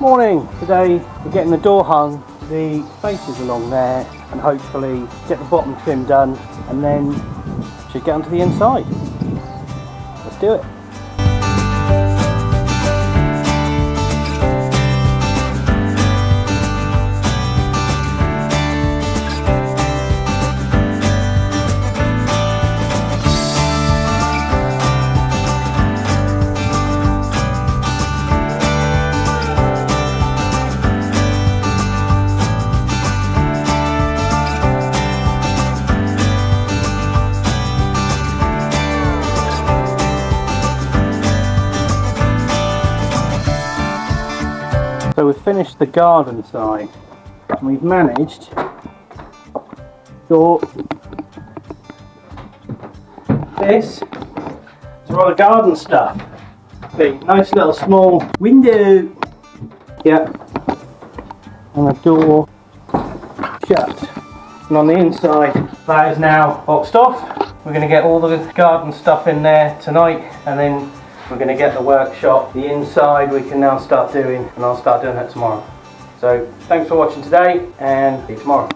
Morning! Today we're getting the door hung, the spaces along there, and hopefully get the bottom trim done, and then should get onto the inside. Let's do it. So we've finished the garden side and we've managed to this is all the garden stuff. Big, nice little small window, yeah, and a door shut. And on the inside, that is now boxed off. We're going to get all the garden stuff in there tonight, and then we're going to get the workshop, the inside we can now start doing, and I'll start doing that tomorrow. So thanks for watching today, and see you tomorrow.